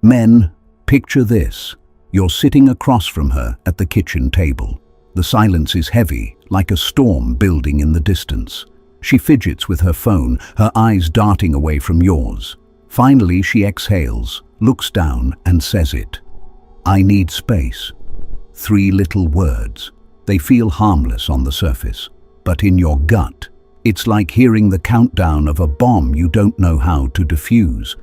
Men, picture this. You're sitting across from her at the kitchen table. The silence is heavy, like a storm building in the distance. She fidgets with her phone, her eyes darting away from yours. Finally, she exhales, looks down and says it. I need space. 3 little words. They feel harmless on the surface, but in your gut, it's like hearing the countdown of a bomb you don't know how to defuse.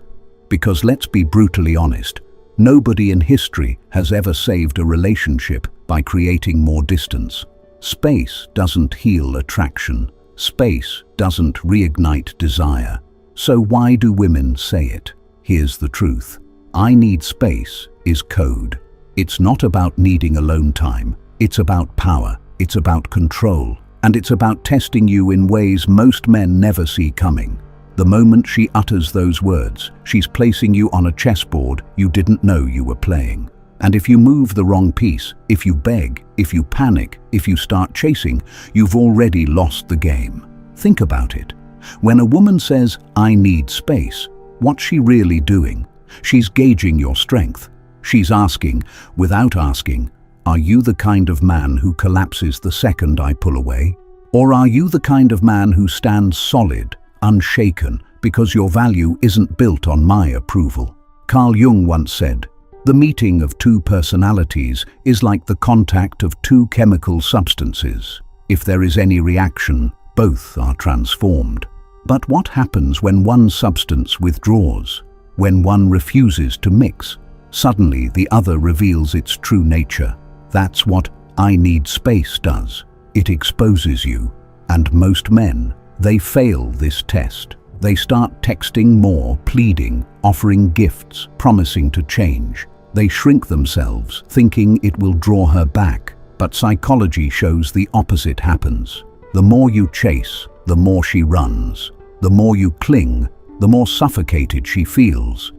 Because let's be brutally honest, nobody in history has ever saved a relationship by creating more distance. Space doesn't heal attraction. Space doesn't reignite desire. So why do women say it? Here's the truth. I need space is code. It's not about needing alone time. It's about power. It's about control. And it's about testing you in ways most men never see coming. The moment she utters those words, she's placing you on a chessboard you didn't know you were playing. And if you move the wrong piece, if you beg, if you panic, if you start chasing, you've already lost the game. Think about it. When a woman says, I need space, what's she really doing? She's gauging your strength. She's asking, without asking, are you the kind of man who collapses the second I pull away? Or are you the kind of man who stands solid, unshaken, because your value isn't built on my approval? Carl Jung once said, the meeting of 2 personalities is like the contact of 2 chemical substances. If there is any reaction, both are transformed. But what happens when one substance withdraws? When one refuses to mix? Suddenly the other reveals its true nature. That's what I need space does. It exposes you. And most men, they fail this test. They start texting more, pleading, offering gifts, promising to change. They shrink themselves, thinking it will draw her back. But psychology shows the opposite happens. The more you chase, the more she runs. The more you cling, the more suffocated she feels.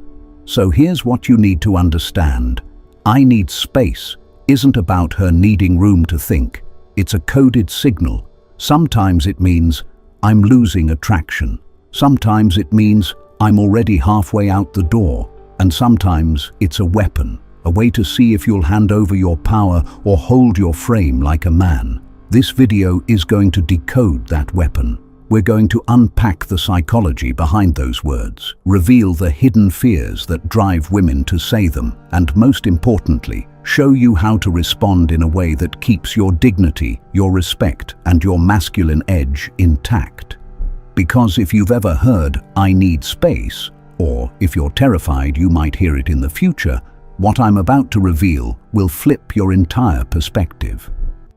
So here's what you need to understand. I need space isn't about her needing room to think. It's a coded signal. Sometimes it means I'm losing attraction. Sometimes it means I'm already halfway out the door. And sometimes it's a weapon, a way to see if you'll hand over your power or hold your frame like a man. This video is going to decode that weapon. We're going to unpack the psychology behind those words, reveal the hidden fears that drive women to say them, and most importantly, show you how to respond in a way that keeps your dignity, your respect, and your masculine edge intact. Because if you've ever heard, I need space, or if you're terrified you might hear it in the future, what I'm about to reveal will flip your entire perspective.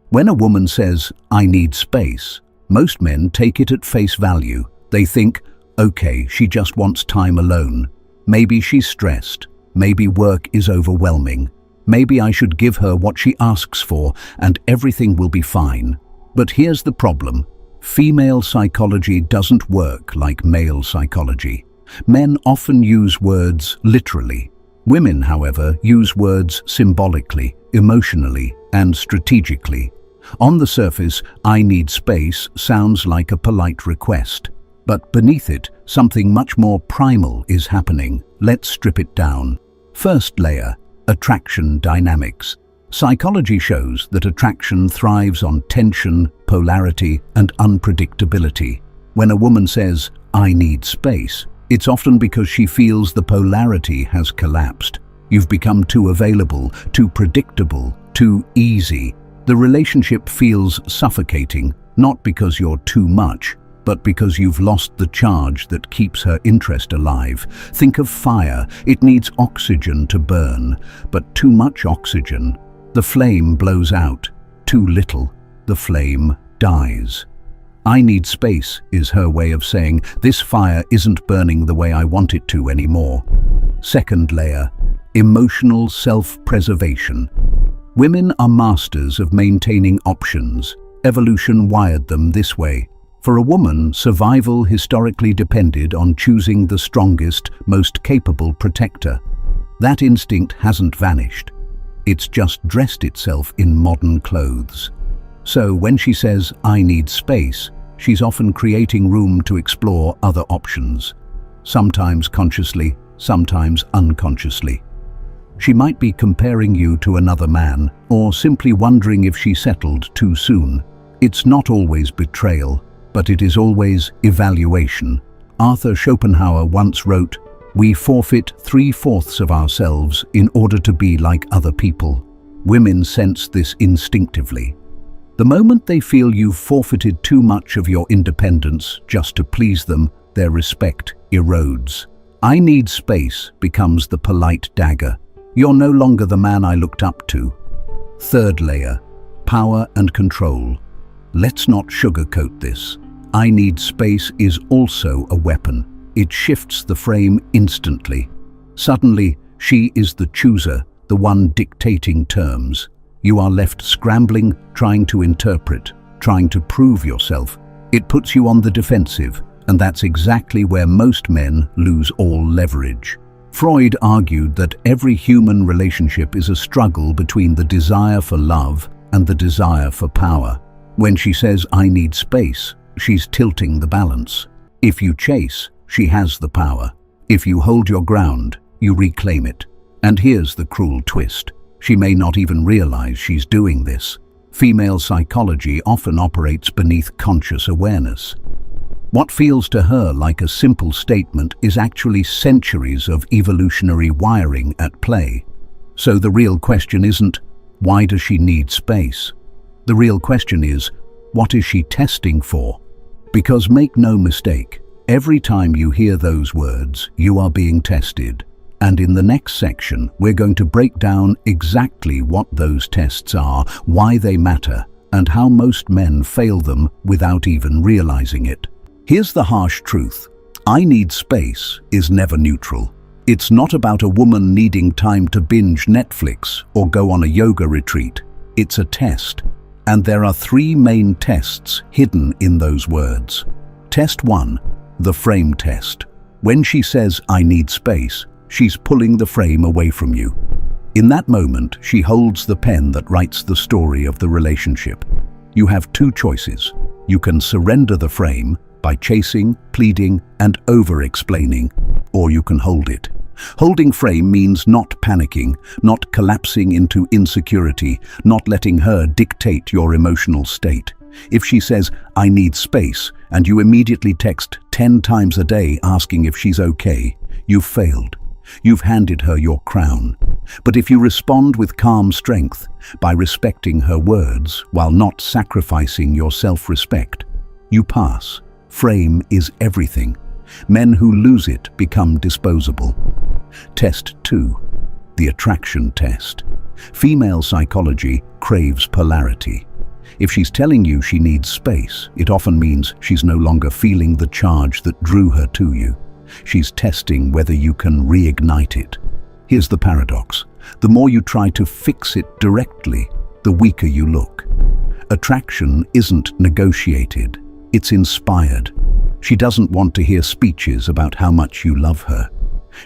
When a woman says, I need space, most men take it at face value. They think, okay, she just wants time alone. Maybe she's stressed. Maybe work is overwhelming. Maybe I should give her what she asks for and everything will be fine. But here's the problem. Female psychology doesn't work like male psychology. Men often use words literally. Women, however, use words symbolically, emotionally, and strategically. On the surface, I need space sounds like a polite request. But beneath it, something much more primal is happening. Let's strip it down. First layer, attraction dynamics. Psychology shows that attraction thrives on tension, polarity, and unpredictability. When a woman says, I need space, it's often because she feels the polarity has collapsed. You've become too available, too predictable, too easy. The relationship feels suffocating, not because you're too much, but because you've lost the charge that keeps her interest alive. Think of fire. It needs oxygen to burn, but too much oxygen, the flame blows out. Too little, the flame dies. I need space is her way of saying, this fire isn't burning the way I want it to anymore. Second layer, emotional self-preservation. Women are masters of maintaining options. Evolution wired them this way. For a woman, survival historically depended on choosing the strongest, most capable protector. That instinct hasn't vanished. It's just dressed itself in modern clothes. So when she says, I need space, she's often creating room to explore other options. Sometimes consciously, sometimes unconsciously. She might be comparing you to another man, or simply wondering if she settled too soon. It's not always betrayal, but it is always evaluation. Arthur Schopenhauer once wrote, "We forfeit 3/4 of ourselves in order to be like other people." Women sense this instinctively. The moment they feel you've forfeited too much of your independence just to please them, their respect erodes. "I need space" becomes the polite dagger. "You're no longer the man I looked up to." Third layer, power and control. Let's not sugarcoat this. "I need space" is also a weapon. It shifts the frame instantly. Suddenly, she is the chooser, the one dictating terms. You are left scrambling, trying to interpret, trying to prove yourself. It puts you on the defensive, and that's exactly where most men lose all leverage. Freud argued that every human relationship is a struggle between the desire for love and the desire for power. When she says, "I need space," she's tilting the balance. If you chase, she has the power. If you hold your ground, you reclaim it. And here's the cruel twist. She may not even realize she's doing this. Female psychology often operates beneath conscious awareness. What feels to her like a simple statement is actually centuries of evolutionary wiring at play. So the real question isn't, why does she need space? The real question is, what is she testing for? Because make no mistake, every time you hear those words, you are being tested. And in the next section, we're going to break down exactly what those tests are, why they matter, and how most men fail them without even realizing it. Here's the harsh truth. "I need space" is never neutral. It's not about a woman needing time to binge Netflix or go on a yoga retreat. It's a test. And there are 3 main tests hidden in those words. Test 1, the frame test. When she says, "I need space," she's pulling the frame away from you. In that moment, she holds the pen that writes the story of the relationship. You have 2 choices. You can surrender the frame by chasing, pleading, and over-explaining, or you can hold it. Holding frame means not panicking, not collapsing into insecurity, not letting her dictate your emotional state. If she says, "I need space," and you immediately text 10 times a day asking if she's okay, you've failed. You've handed her your crown. But if you respond with calm strength, by respecting her words while not sacrificing your self-respect, you pass. Frame is everything. Men who lose it become disposable. Test 2, the attraction test. Female psychology craves polarity. If she's telling you she needs space, it often means she's no longer feeling the charge that drew her to you. She's testing whether you can reignite it. Here's the paradox. The more you try to fix it directly, the weaker you look. Attraction isn't negotiated. It's inspired. She doesn't want to hear speeches about how much you love her.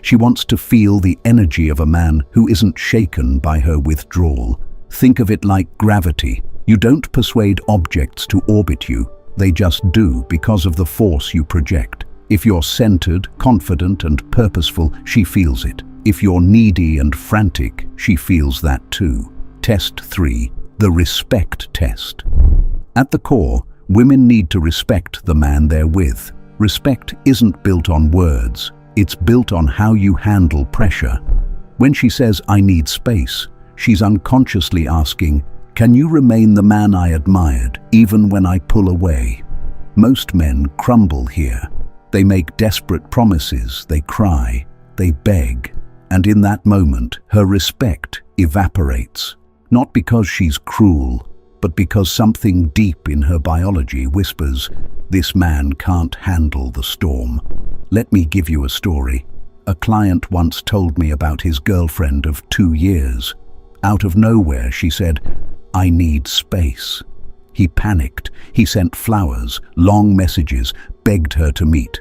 She wants to feel the energy of a man who isn't shaken by her withdrawal. Think of it like gravity. You don't persuade objects to orbit you. They just do because of the force you project. If you're centered, confident, and purposeful, she feels it. If you're needy and frantic, she feels that too. Test 3, the respect test. At the core, women need to respect the man they're with. Respect isn't built on words. It's built on how you handle pressure. When she says, "I need space," she's unconsciously asking, "Can you remain the man I admired, even when I pull away?" Most men crumble here. They make desperate promises, they cry, they beg, and in that moment, her respect evaporates. Not because she's cruel, but because something deep in her biology whispers, "This man can't handle the storm." Let me give you a story. A client once told me about his girlfriend of 2 years. Out of nowhere, she said, "I need space." He panicked. He sent flowers, long messages, begged her to meet.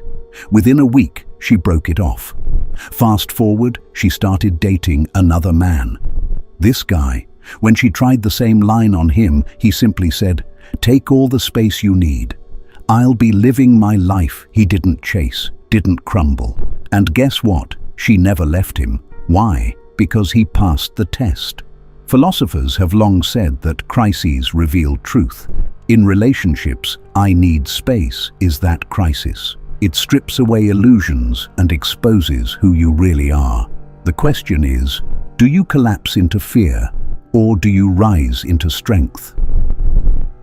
Within a week, she broke it off. Fast forward, she started dating another man. This guy, when she tried the same line on him, he simply said, "Take all the space you need. I'll be living my life." He didn't chase, didn't crumble. And guess what? She never left him. Why? because he passed the test. Philosophers have long said that crises reveal truth. In relationships, "I need space" is that crisis. It strips away illusions and exposes who you really are. The question is, do you collapse into fear, or do you rise into strength?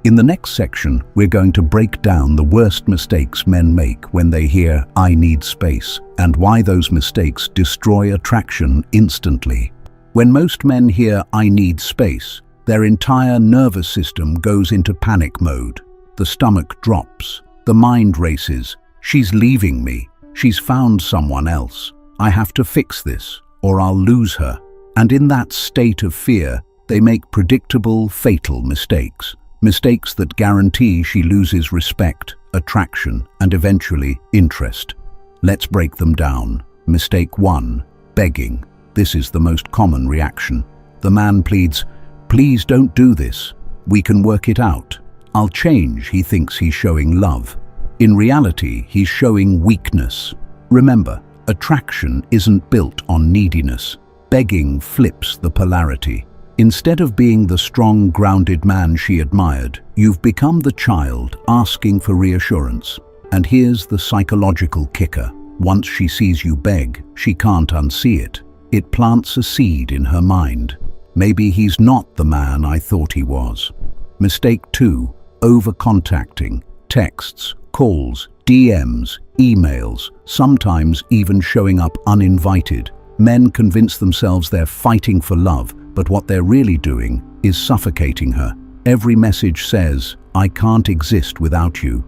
In the next section, we're going to break down the worst mistakes men make when they hear "I need space" and why those mistakes destroy attraction instantly. When most men hear "I need space," their entire nervous system goes into panic mode. The stomach drops, the mind races. "She's leaving me. She's found someone else. I have to fix this, or I'll lose her." And in that state of fear, they make predictable, fatal mistakes. Mistakes that guarantee she loses respect, attraction, and eventually interest. Let's break them down. Mistake 1. Begging. This is the most common reaction. The man pleads, "Please don't do this. We can work it out. I'll change." He thinks he's showing love. In reality, he's showing weakness. Remember, attraction isn't built on neediness. Begging flips the polarity. Instead of being the strong, grounded man she admired, you've become the child asking for reassurance. And here's the psychological kicker. Once she sees you beg, she can't unsee it. It plants a seed in her mind. Maybe he's not the man I thought he was. Mistake 2. Over-contacting. Texts, calls, DMs, emails, sometimes even showing up uninvited. Men convince themselves they're fighting for love, but what they're really doing is suffocating her. Every message says, "I can't exist without you."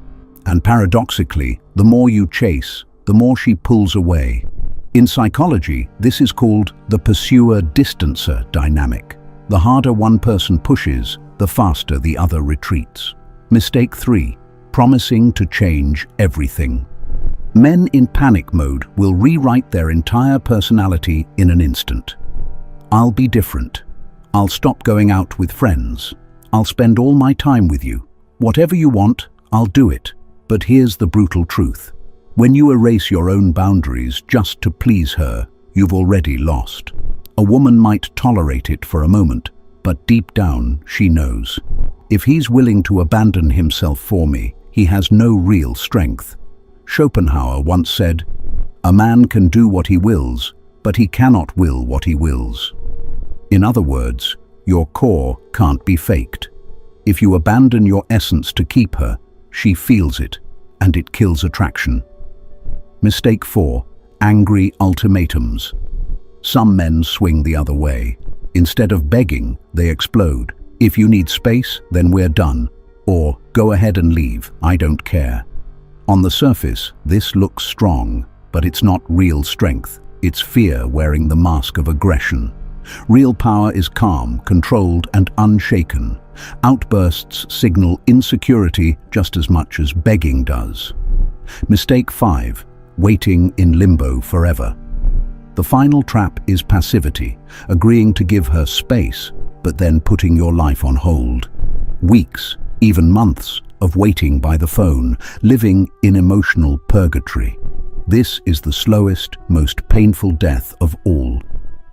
And paradoxically, the more you chase, the more she pulls away. In psychology, this is called the pursuer-distancer dynamic. The harder one person pushes, the faster the other retreats. Mistake 3. Promising to change everything. Men in panic mode will rewrite their entire personality in an instant. "I'll be different. I'll stop going out with friends. I'll spend all my time with you. Whatever you want, I'll do it." But here's the brutal truth. When you erase your own boundaries just to please her, you've already lost. A woman might tolerate it for a moment, but deep down she knows. If he's willing to abandon himself for me, he has no real strength. Schopenhauer once said, "A man can do what he wills, but he cannot will what he wills." In other words, your core can't be faked. If you abandon your essence to keep her, she feels it, and it kills attraction. Mistake 4. Angry ultimatums. Some men swing the other way. Instead of begging, they explode. "If you need space, then we're done." Or, "Go ahead and leave, I don't care." On the surface, this looks strong, but it's not real strength. It's fear wearing the mask of aggression. Real power is calm, controlled, and unshaken. Outbursts signal insecurity just as much as begging does. Mistake 5. Waiting in limbo forever. The final trap is passivity, agreeing to give her space, but then putting your life on hold. Weeks, even months, of waiting by the phone, living in emotional purgatory. This is the slowest, most painful death of all,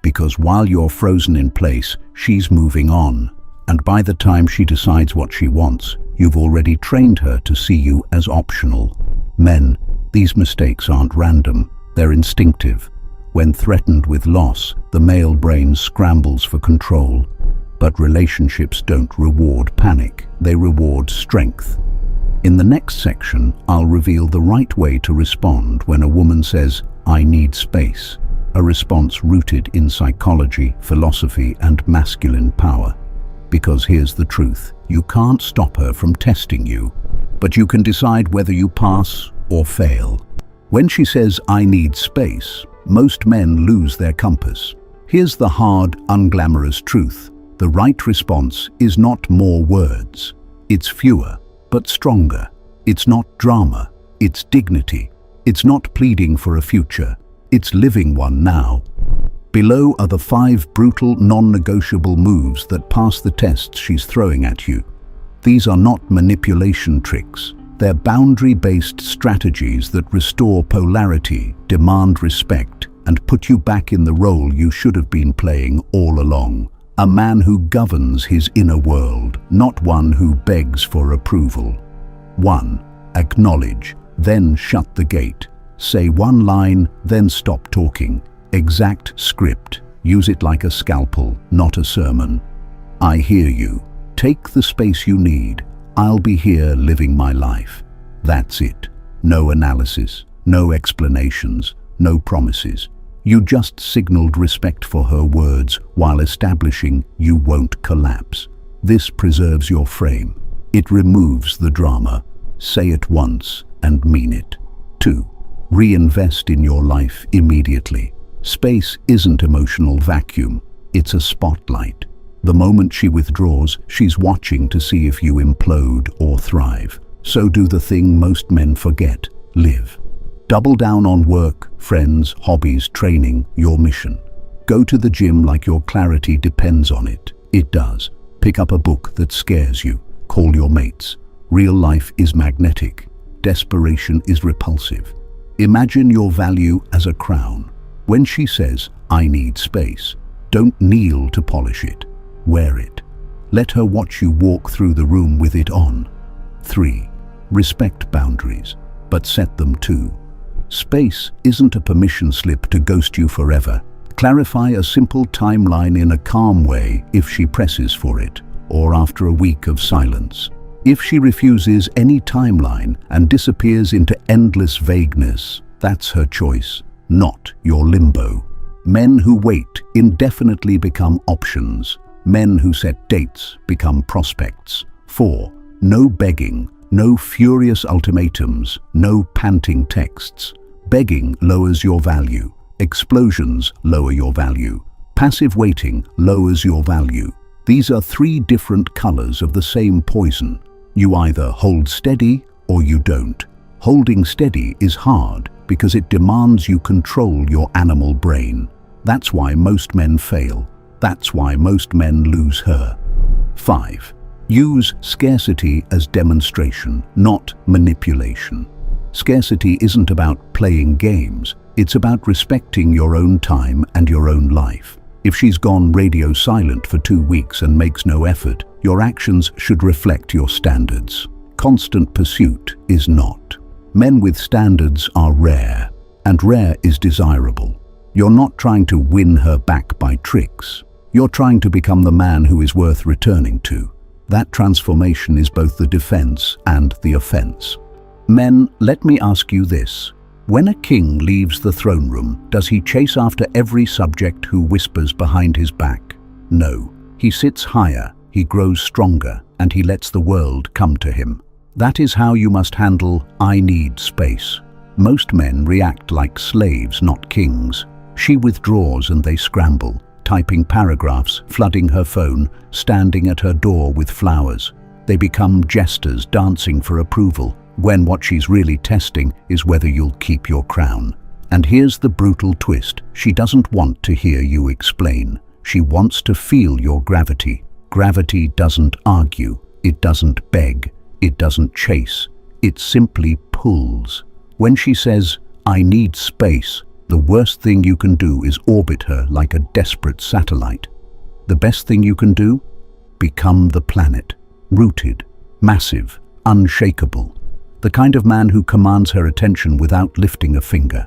because while you're frozen in place, she's moving on. And by the time she decides what she wants, you've already trained her to see you as optional. Men, these mistakes aren't random, they're instinctive. When threatened with loss, the male brain scrambles for control. But relationships don't reward panic, they reward strength. In the next section, I'll reveal the right way to respond when a woman says, "I need space," a response rooted in psychology, philosophy, and masculine power. Because here's the truth, you can't stop her from testing you, but you can decide whether you pass or fail. When she says, "I need space," most men lose their compass. Here's the hard, unglamorous truth. The right response is not more words. It's fewer, but stronger. It's not drama, it's dignity. It's not pleading for a future, it's living one now. Below are the 5 brutal, non-negotiable moves that pass the tests she's throwing at you. These are not manipulation tricks. They're boundary-based strategies that restore polarity, demand respect, and put you back in the role you should have been playing all along. A man who governs his inner world, not one who begs for approval. 1. Acknowledge, then shut the gate. Say one line, then stop talking. Exact script. Use it like a scalpel, not a sermon. I hear you. Take the space you need. I'll be here living my life. That's it. No analysis, no explanations, no promises. You just signaled respect for her words while establishing you won't collapse. This preserves your frame. It removes the drama. Say it once and mean it. 2. Reinvest in your life immediately. Space isn't emotional vacuum. It's a spotlight. The moment she withdraws, she's watching to see if you implode or thrive. So do the thing most men forget. Live. Double down on work, friends, hobbies, training, your mission. Go to the gym like your clarity depends on it. It does. Pick up a book that scares you. Call your mates. Real life is magnetic. Desperation is repulsive. Imagine your value as a crown. When she says, I need space, don't kneel to polish it. Wear it. Let her watch you walk through the room with it on. 3. Respect boundaries, but set them too. Space isn't a permission slip to ghost you forever. Clarify a simple timeline in a calm way if she presses for it, or after a week of silence. If she refuses any timeline and disappears into endless vagueness, that's her choice, not your limbo. Men who wait indefinitely become options. Men who set dates become prospects. 4. No begging. No furious ultimatums, no panting texts. Begging lowers your value. Explosions lower your value. Passive waiting lowers your value. These are 3 different colors of the same poison. You either hold steady or you don't. Holding steady is hard because it demands you control your animal brain. That's why most men fail. That's why most men lose her. 5. Use scarcity as demonstration, not manipulation. Scarcity isn't about playing games. It's about respecting your own time and your own life. If she's gone radio silent for 2 weeks and makes no effort, your actions should reflect your standards. Constant pursuit is not. Men with standards are rare, and rare is desirable. You're not trying to win her back by tricks. You're trying to become the man who is worth returning to. That transformation is both the defense and the offense. Men, let me ask you this. When a king leaves the throne room, does he chase after every subject who whispers behind his back? No. He sits higher, he grows stronger, and he lets the world come to him. That is how you must handle I need space. Most men react like slaves, not kings. She withdraws and they scramble, typing paragraphs, flooding her phone, standing at her door with flowers. They become jesters dancing for approval, when what she's really testing is whether you'll keep your crown. And here's the brutal twist. She doesn't want to hear you explain. She wants to feel your gravity. Gravity doesn't argue. It doesn't beg. It doesn't chase. It simply pulls. When she says, I need space, the worst thing you can do is orbit her like a desperate satellite. The best thing you can do? Become the planet. Rooted, massive, unshakable. The kind of man who commands her attention without lifting a finger.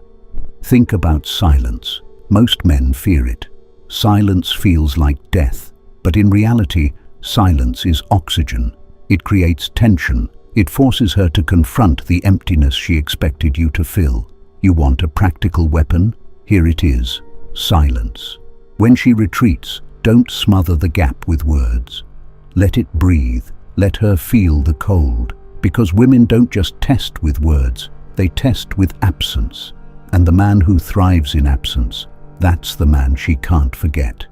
Think about silence. Most men fear it. Silence feels like death, but in reality, silence is oxygen. It creates tension. It forces her to confront the emptiness she expected you to fill. You want a practical weapon? Here it is. Silence. When she retreats, don't smother the gap with words. Let it breathe. Let her feel the cold. Because women don't just test with words, they test with absence. And the man who thrives in absence, that's the man she can't forget.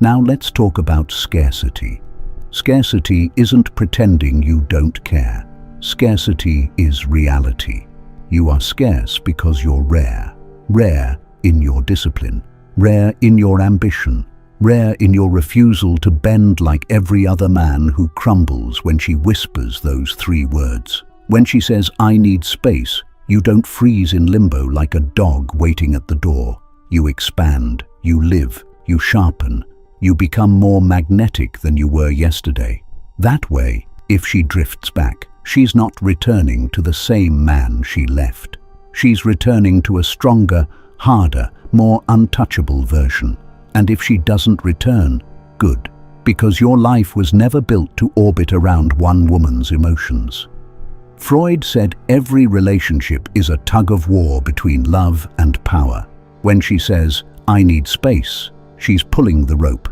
Now let's talk about scarcity. Scarcity isn't pretending you don't care. Scarcity is reality. You are scarce because you're rare. Rare in your discipline. Rare in your ambition. Rare in your refusal to bend like every other man who crumbles when she whispers those 3 words. When she says, I need space, you don't freeze in limbo like a dog waiting at the door. You expand, you live, you sharpen, you become more magnetic than you were yesterday. That way, if she drifts back, she's not returning to the same man she left. She's returning to a stronger, harder, more untouchable version. And if she doesn't return, good, because your life was never built to orbit around one woman's emotions. Freud said every relationship is a tug-of-war between love and power. When she says, "I need space," she's pulling the rope.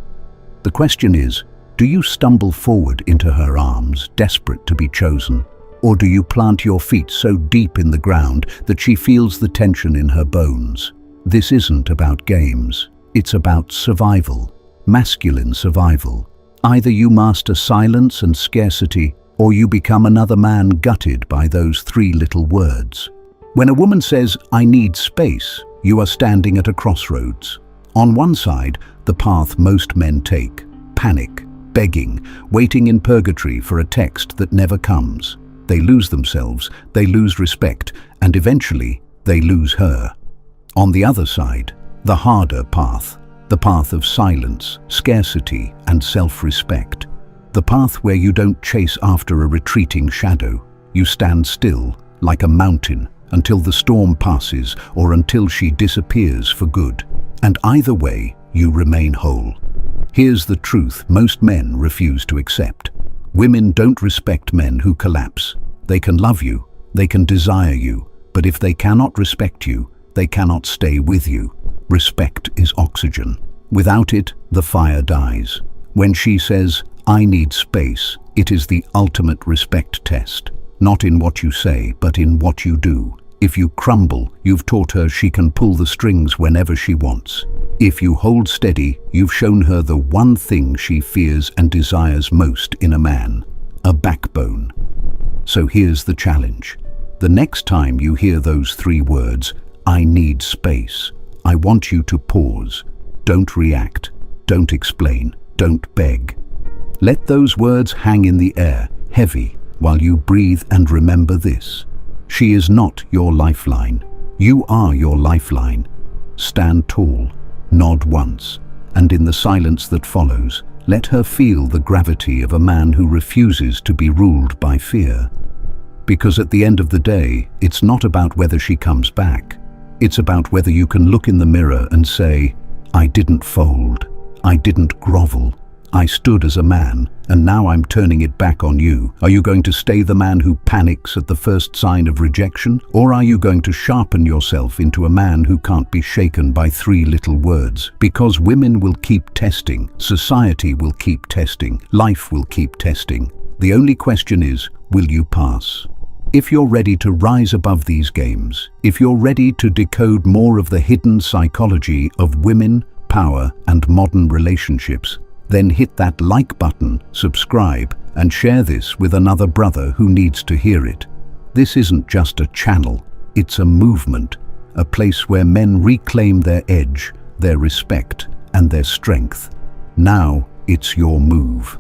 The question is, do you stumble forward into her arms, desperate to be chosen? Or do you plant your feet so deep in the ground that she feels the tension in her bones? This isn't about games. It's about survival, masculine survival. Either you master silence and scarcity, or you become another man gutted by those three little words. When a woman says, "I need space," you are standing at a crossroads. On one side, the path most men take: panic, begging, waiting in purgatory for a text that never comes. They lose themselves, they lose respect, and eventually, they lose her. On the other side, the harder path, the path of silence, scarcity, and self-respect. The path where you don't chase after a retreating shadow. You stand still, like a mountain, until the storm passes or until she disappears for good. And either way, you remain whole. Here's the truth most men refuse to accept. Women don't respect men who collapse. They can love you, they can desire you, but if they cannot respect you, they cannot stay with you. Respect is oxygen. Without it, the fire dies. When she says, "I need space," it is the ultimate respect test. Not in what you say, but in what you do. If you crumble, you've taught her she can pull the strings whenever she wants. If you hold steady, you've shown her the one thing she fears and desires most in a man: a backbone. So here's the challenge. The next time you hear those three words, "I need space," I want you to pause. Don't react. Don't explain. Don't beg. Let those words hang in the air, heavy, while you breathe and remember this. She is not your lifeline. You are your lifeline. Stand tall, nod once, and in the silence that follows, let her feel the gravity of a man who refuses to be ruled by fear. Because at the end of the day, it's not about whether she comes back. It's about whether you can look in the mirror and say, "I didn't fold. I didn't grovel. I stood as a man, and now I'm turning it back on you." Are you going to stay the man who panics at the first sign of rejection? Or are you going to sharpen yourself into a man who can't be shaken by three little words? Because women will keep testing, society will keep testing, life will keep testing. The only question is, will you pass? If you're ready to rise above these games, if you're ready to decode more of the hidden psychology of women, power, and modern relationships, then hit that like button, subscribe, and share this with another brother who needs to hear it. This isn't just a channel, it's a movement, a place where men reclaim their edge, their respect, and their strength. Now it's your move.